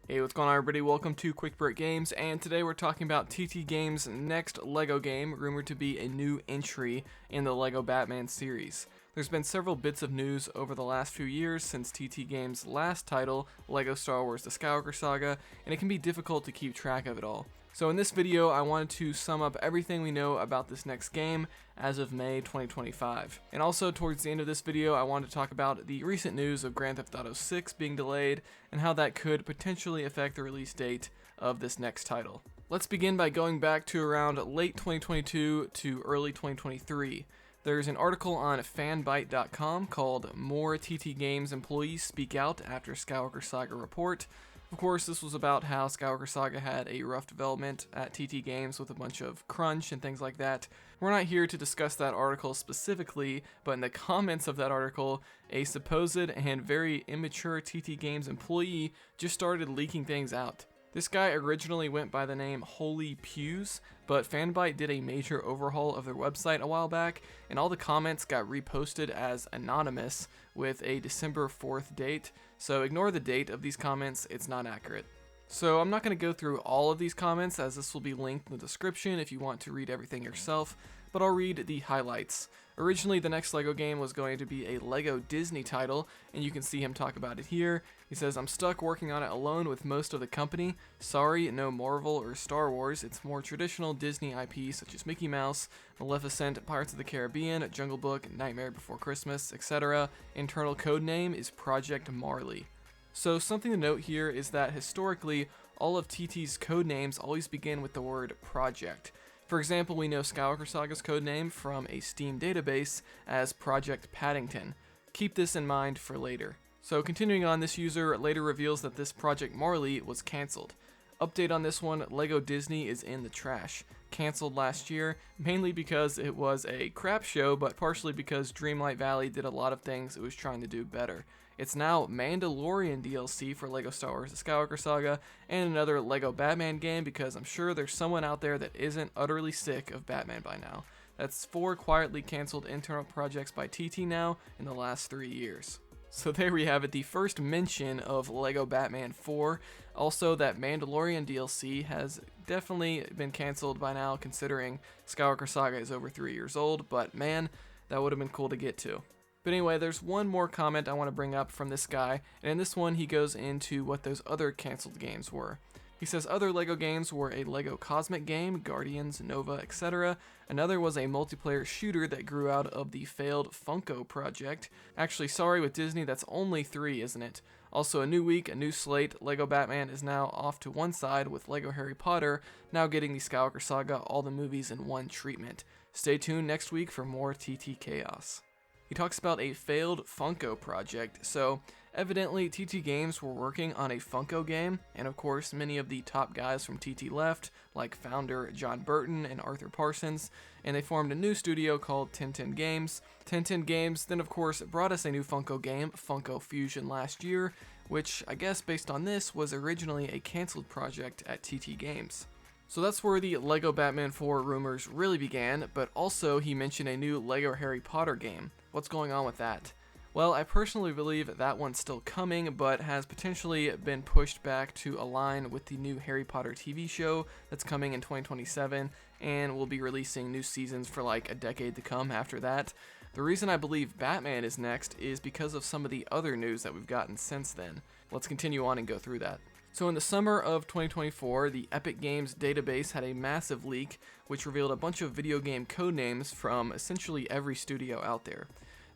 Hey, what's going on, everybody? Welcome to Quick Break Games, and today we're talking about TT Games' next LEGO game, rumored to be a new entry in the LEGO Batman series. There's been several bits of news over the last few years since TT Games' last title, LEGO Star Wars The Skywalker Saga, and it can be difficult to keep track of it all. So in this video, I wanted to sum up everything we know about this next game as of May 2025. And also, towards the end of this video, I wanted to talk about the recent news of Grand Theft Auto 6 being delayed and how that could potentially affect the release date of this next title. Let's begin by going back to around late 2022 to early 2023. There's an article on fanbyte.com called More TT Games Employees Speak Out After Skywalker Saga Report. Of course, this was about how Skywalker Saga had a rough development at TT Games with a bunch of crunch and things like that. We're not here to discuss that article specifically, but in the comments of that article, a supposed and very immature TT Games employee just started leaking things out. This guy originally went by the name Holy Pews, but Fanbyte did a major overhaul of their website a while back, and all the comments got reposted as anonymous with a December 4th date, so ignore the date of these comments, it's not accurate. So I'm not going to go through all of these comments, as this will be linked in the description if you want to read everything yourself, but I'll read the highlights. Originally, the next LEGO game was going to be a LEGO Disney title, and you can see him talk about it here. He says, "I'm stuck working on it alone with most of the company. Sorry, no Marvel or Star Wars. It's more traditional Disney IP such as Mickey Mouse, Maleficent, Pirates of the Caribbean, Jungle Book, Nightmare Before Christmas, etc. Internal code name is Project Marley." So something to note here is that historically, all of TT's code names always begin with the word project. For example, we know Skywalker Saga's codename from a Steam database as Project Paddington. Keep this in mind for later. So continuing on, this user later reveals that this Project Marley was cancelled. Update on this one, LEGO Disney is in the trash. Cancelled last year, mainly because it was a crap show, but partially because Dreamlight Valley did a lot of things it was trying to do better. It's now Mandalorian DLC for LEGO Star Wars The Skywalker Saga, and another LEGO Batman game, because I'm sure there's someone out there that isn't utterly sick of Batman by now. That's 4 quietly cancelled internal projects by TT now in the last 3 years. So there we have it, the first mention of LEGO Batman 4. Also, that Mandalorian DLC has definitely been cancelled by now, considering Skywalker Saga is over 3 years old, but man, that would have been cool to get to. But anyway, there's one more comment I want to bring up from this guy, and in this one he goes into what those other cancelled games were. He says other LEGO games were a LEGO Cosmic game, Guardians, Nova, etc. Another was a multiplayer shooter that grew out of the failed Funko project. Actually, sorry, with Disney, that's only 3, isn't it? Also, a new week, a new slate. LEGO Batman is now off to one side, with LEGO Harry Potter now getting the Skywalker Saga, all the movies in one treatment. Stay tuned next week for more TT Chaos. He talks about a failed Funko project, so evidently TT Games were working on a Funko game, and of course many of the top guys from TT left, like founder John Burton and Arthur Parsons, and they formed a new studio called 1010 Games. 1010 Games then of course brought us a new Funko game, Funko Fusion, last year, which I guess based on this was originally a cancelled project at TT Games. So that's where the LEGO Batman 4 rumors really began, but also he mentioned a new LEGO Harry Potter game. What's going on with that? Well, I personally believe that one's still coming, but has potentially been pushed back to align with the new Harry Potter TV show that's coming in 2027, and will be releasing new seasons for like a decade to come after that. The reason I believe Batman is next is because of some of the other news that we've gotten since then. Let's continue on and go through that. So in the summer of 2024, the Epic Games database had a massive leak, which revealed a bunch of video game codenames from essentially every studio out there.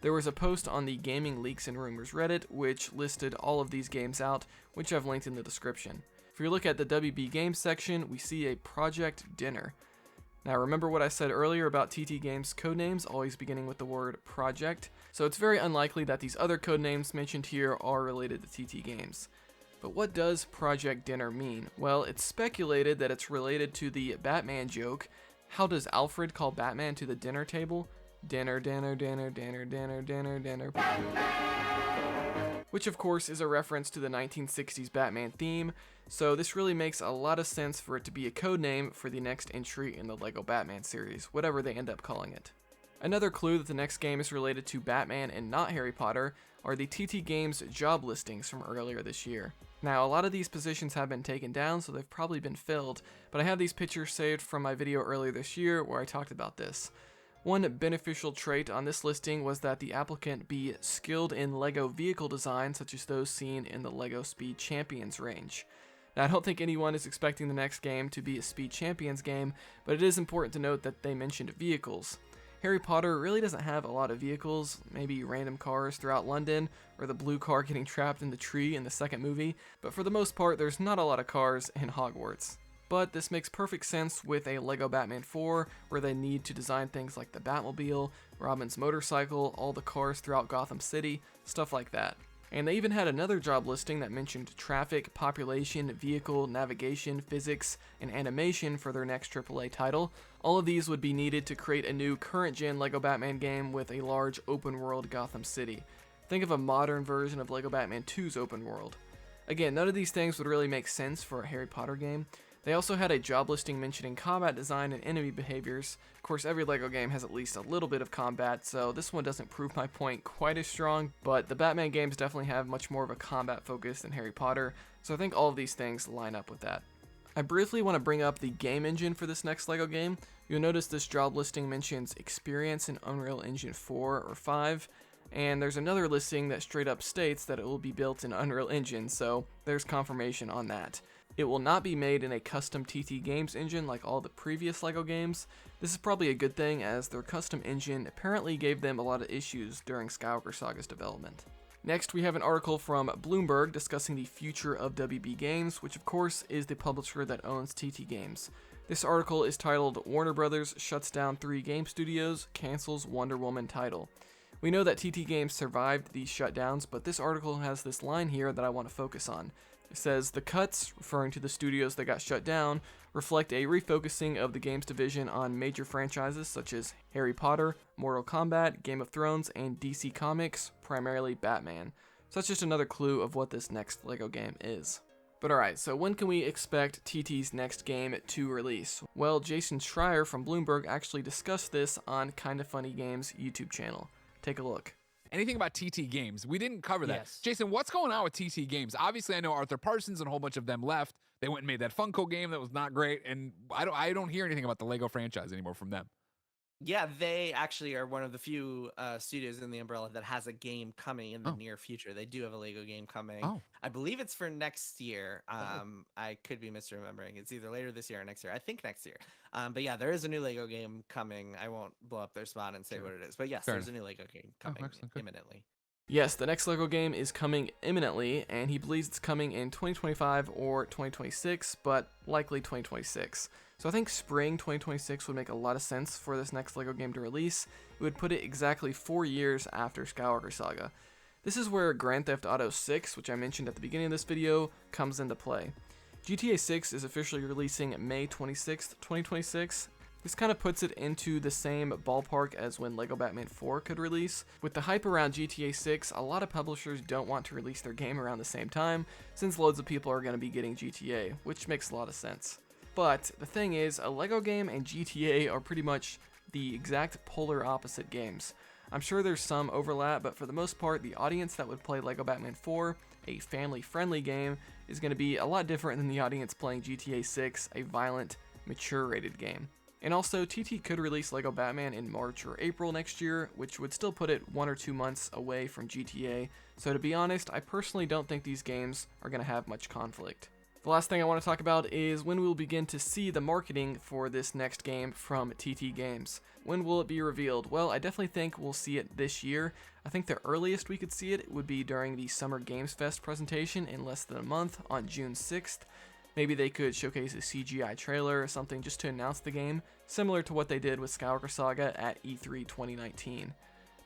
There was a post on the Gaming Leaks and Rumors Reddit, which listed all of these games out, which I've linked in the description. If you look at the WB Games section, we see a Project Dinner. Now remember what I said earlier about TT Games codenames always beginning with the word project, so it's very unlikely that these other codenames mentioned here are related to TT Games. But what does Project Dinner mean? Well, it's speculated that it's related to the Batman joke, how does Alfred call Batman to the dinner table? Dinner, dinner, dinner, dinner, dinner, dinner, dinner. Which of course is a reference to the 1960s Batman theme, so this really makes a lot of sense for it to be a codename for the next entry in the LEGO Batman series, whatever they end up calling it. Another clue that the next game is related to Batman and not Harry Potter are the TT Games job listings from earlier this year. Now, a lot of these positions have been taken down, so they've probably been filled, but I have these pictures saved from my video earlier this year where I talked about this. One beneficial trait on this listing was that the applicant be skilled in LEGO vehicle design, such as those seen in the LEGO Speed Champions range. Now, I don't think anyone is expecting the next game to be a Speed Champions game, but it is important to note that they mentioned vehicles. Harry Potter really doesn't have a lot of vehicles, maybe random cars throughout London, or the blue car getting trapped in the tree in the second movie, but for the most part there's not a lot of cars in Hogwarts. But this makes perfect sense with a LEGO Batman 4, where they need to design things like the Batmobile, Robin's motorcycle, all the cars throughout Gotham City, stuff like that. And they even had another job listing that mentioned traffic, population, vehicle, navigation, physics, and animation for their next AAA title. All of these would be needed to create a new current-gen LEGO Batman game with a large open-world Gotham City. Think of a modern version of LEGO Batman 2's open world. Again, none of these things would really make sense for a Harry Potter game. They also had a job listing mentioning combat design and enemy behaviors. Of course, every LEGO game has at least a little bit of combat, so this one doesn't prove my point quite as strong, but the Batman games definitely have much more of a combat focus than Harry Potter, so I think all of these things line up with that. I briefly want to bring up the game engine for this next LEGO game. You'll notice this job listing mentions experience in Unreal Engine 4 or 5, and there's another listing that straight up states that it will be built in Unreal Engine, so there's confirmation on that. It will not be made in a custom TT Games engine like all the previous LEGO games. This is probably a good thing, as their custom engine apparently gave them a lot of issues during Skywalker Saga's development. Next, we have an article from Bloomberg discussing the future of WB Games, which of course is the publisher that owns TT Games. This article is titled "Warner Brothers Shuts Down 3 Game Studios, Cancels Wonder Woman Title." We know that TT Games survived these shutdowns, but this article has this line here that I want to focus on. It says, "The cuts," referring to the studios that got shut down, "reflect a refocusing of the games division on major franchises such as Harry Potter, Mortal Kombat, Game of Thrones, and DC Comics, primarily Batman." So that's just another clue of what this next LEGO game is. But alright, so when can we expect TT's next game to release? Well, Jason Schreier from Bloomberg actually discussed this on Kinda Funny Games YouTube channel. Take a look. Anything about TT Games? We didn't cover that. Yes. Jason, what's going on with TT Games? Obviously, I know Arthur Parsons and a whole bunch of them left. They went and made that Funko game that was not great, and I don't hear anything about the Lego franchise anymore from them. Yeah, they actually are one of the few studios in the umbrella that has a game coming in the near future. They do have a Lego game coming. I believe it's for next year. I could be misremembering. It's either later this year or next year. I think next year. But yeah, there is a new Lego game coming. I won't blow up their spot and say what it is. But yes, there's a new Lego game coming imminently. Yes, the next LEGO game is coming imminently, and he believes it's coming in 2025 or 2026, but likely 2026. So I think spring 2026 would make a lot of sense for this next LEGO game to release. It would put it exactly 4 years after Skywalker Saga. This is where Grand Theft Auto 6, which I mentioned at the beginning of this video, comes into play. GTA 6 is officially releasing May 26th, 2026. This kind of puts it into the same ballpark as when LEGO Batman 4 could release. With the hype around GTA 6, a lot of publishers don't want to release their game around the same time, since loads of people are going to be getting GTA, which makes a lot of sense. But the thing is, a LEGO game and GTA are pretty much the exact polar opposite games. I'm sure there's some overlap, but for the most part, the audience that would play LEGO Batman 4, a family-friendly game, is going to be a lot different than the audience playing GTA 6, a violent, mature-rated game. And also, TT could release LEGO Batman in March or April next year, which would still put it 1 or 2 months away from GTA, so to be honest, I personally don't think these games are going to have much conflict. The last thing I want to talk about is when we will begin to see the marketing for this next game from TT Games. When will it be revealed? Well, I definitely think we'll see it this year. I think the earliest we could see it would be during the Summer Games Fest presentation in less than a month on June 6th. Maybe they could showcase a CGI trailer or something just to announce the game, similar to what they did with Skywalker Saga at E3 2019.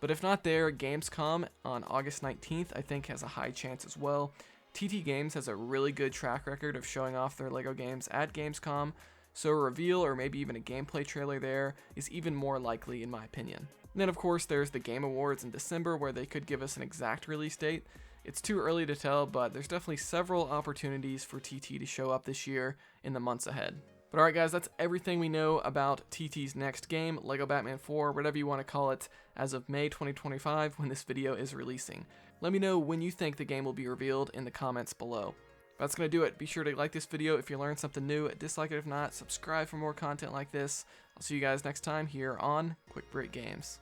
But if not there, Gamescom on August 19th I think has a high chance as well. TT Games has a really good track record of showing off their LEGO games at Gamescom, so a reveal or maybe even a gameplay trailer there is even more likely in my opinion. And then of course there's the Game Awards in December where they could give us an exact release date. It's too early to tell, but there's definitely several opportunities for TT to show up this year in the months ahead. But alright guys, that's everything we know about TT's next game, LEGO Batman 4, whatever you want to call it, as of May 2025 when this video is releasing. Let me know when you think the game will be revealed in the comments below. That's going to do it. Be sure to like this video if you learned something new, dislike it if not, subscribe for more content like this. I'll see you guys next time here on Quick Break Games.